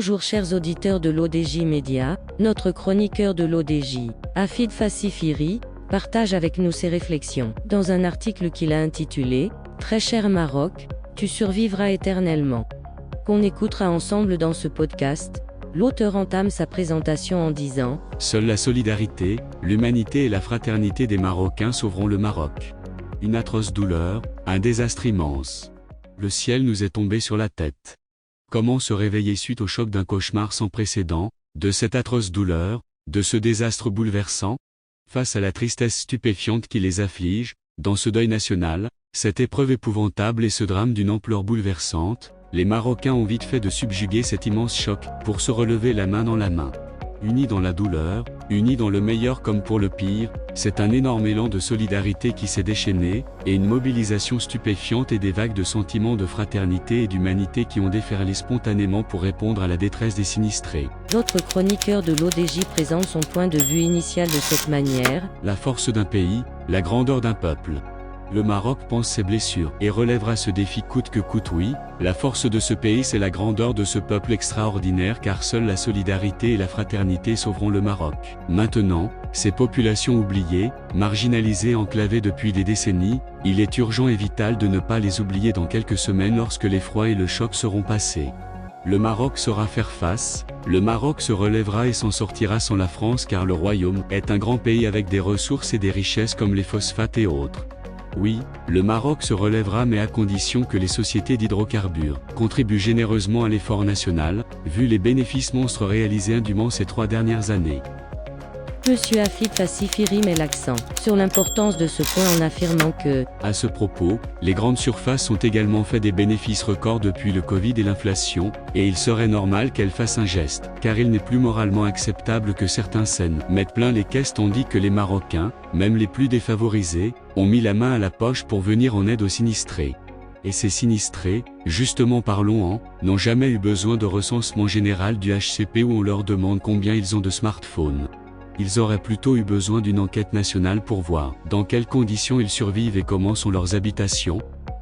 Bonjour chers auditeurs de l'ODJ Média, notre chroniqueur de l'ODJ, Afid Fassifiri, partage avec nous ses réflexions, dans un article qu'il a intitulé « Très cher Maroc, tu survivras éternellement », qu'on écoutera ensemble dans ce podcast. L'auteur entame sa présentation en disant « Seule la solidarité, l'humanité et la fraternité des Marocains sauveront le Maroc. Une atroce douleur, un désastre immense. Le ciel nous est tombé sur la tête. Comment se réveiller suite au choc d'un cauchemar sans précédent, de cette atroce douleur, de ce désastre bouleversant? Face à la tristesse stupéfiante qui les afflige, dans ce deuil national, cette épreuve épouvantable et ce drame d'une ampleur bouleversante, les Marocains ont vite fait de subjuguer cet immense choc, pour se relever la main dans la main. Unis dans la douleur, unis dans le meilleur comme pour le pire, c'est un énorme élan de solidarité qui s'est déchaîné, et une mobilisation stupéfiante et des vagues de sentiments de fraternité et d'humanité qui ont déferlé spontanément pour répondre à la détresse des sinistrés. Notre chroniqueur de l'ODJ présente son point de vue initial de cette manière. La force d'un pays, la grandeur d'un peuple. Le Maroc pense ses blessures et relèvera ce défi coûte que coûte. Oui, la force de ce pays c'est la grandeur de ce peuple extraordinaire car seule la solidarité et la fraternité sauveront le Maroc. Maintenant, ces populations oubliées, marginalisées, enclavées depuis des décennies, il est urgent et vital de ne pas les oublier dans quelques semaines lorsque l'effroi et le choc seront passés. Le Maroc saura faire face, le Maroc se relèvera et s'en sortira sans la France car le royaume est un grand pays avec des ressources et des richesses comme les phosphates et autres. Oui, le Maroc se relèvera mais à condition que les sociétés d'hydrocarbures contribuent généreusement à l'effort national, vu les bénéfices monstres réalisés indûment ces 3 dernières années. Monsieur Afid Fassifiri met l'accent sur l'importance de ce point en affirmant que, à ce propos, les grandes surfaces ont également fait des bénéfices records depuis le Covid et l'inflation, et il serait normal qu'elles fassent un geste, car il n'est plus moralement acceptable que certains scènes mettent plein les caisses tandis que les Marocains, même les plus défavorisés, ont mis la main à la poche pour venir en aide aux sinistrés. Et ces sinistrés, justement parlons-en, n'ont jamais eu besoin de recensement général du HCP où on leur demande combien ils ont de smartphones. Ils auraient plutôt eu besoin d'une enquête nationale pour voir dans quelles conditions ils survivent et comment sont leurs habitations.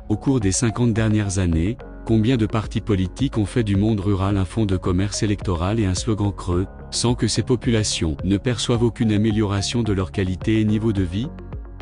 Au cours des 50 dernières années, combien de partis politiques ont fait du monde rural un fonds de commerce électoral et un slogan creux, sans que ces populations ne perçoivent aucune amélioration de leur qualité et niveau de vie?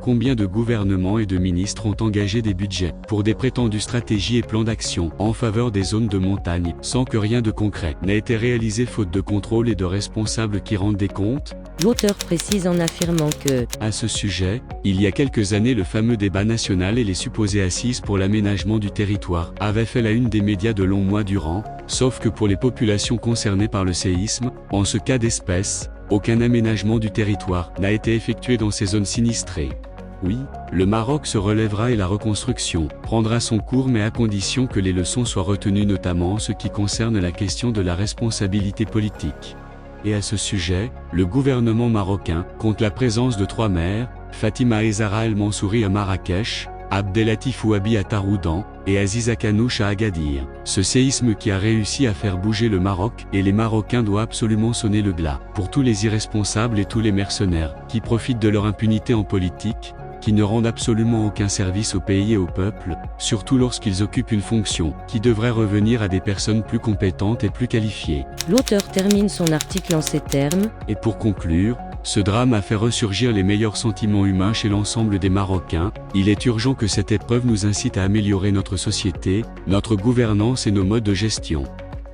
Combien de gouvernements et de ministres ont engagé des budgets pour des prétendues stratégies et plans d'action en faveur des zones de montagne, sans que rien de concret n'ait été réalisé faute de contrôle et de responsables qui rendent des comptes? L'auteur précise en affirmant que, à ce sujet, il y a quelques années le fameux débat national et les supposées assises pour l'aménagement du territoire avaient fait la une des médias de longs mois durant, sauf que pour les populations concernées par le séisme, en ce cas d'espèce, aucun aménagement du territoire n'a été effectué dans ces zones sinistrées. Oui, le Maroc se relèvera et la reconstruction prendra son cours mais à condition que les leçons soient retenues notamment en ce qui concerne la question de la responsabilité politique. Et à ce sujet, le gouvernement marocain compte la présence de 3 maires, Fatima et Zahra El Mansouri à Marrakech, Abdelatif Ouabi à Taroudan, et Aziza Kanouche à Agadir. Ce séisme qui a réussi à faire bouger le Maroc et les Marocains doit absolument sonner le glas pour tous les irresponsables et tous les mercenaires qui profitent de leur impunité en politique, qui ne rendent absolument aucun service au pays et au peuple, surtout lorsqu'ils occupent une fonction qui devrait revenir à des personnes plus compétentes et plus qualifiées. L'auteur termine son article en ces termes. Et pour conclure, ce drame a fait ressurgir les meilleurs sentiments humains chez l'ensemble des Marocains. Il est urgent que cette épreuve nous incite à améliorer notre société, notre gouvernance et nos modes de gestion.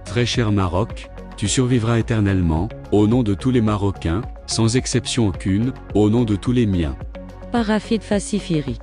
Très cher Maroc, tu survivras éternellement, au nom de tous les Marocains, sans exception aucune, au nom de tous les miens. Par Afid Fassifiri.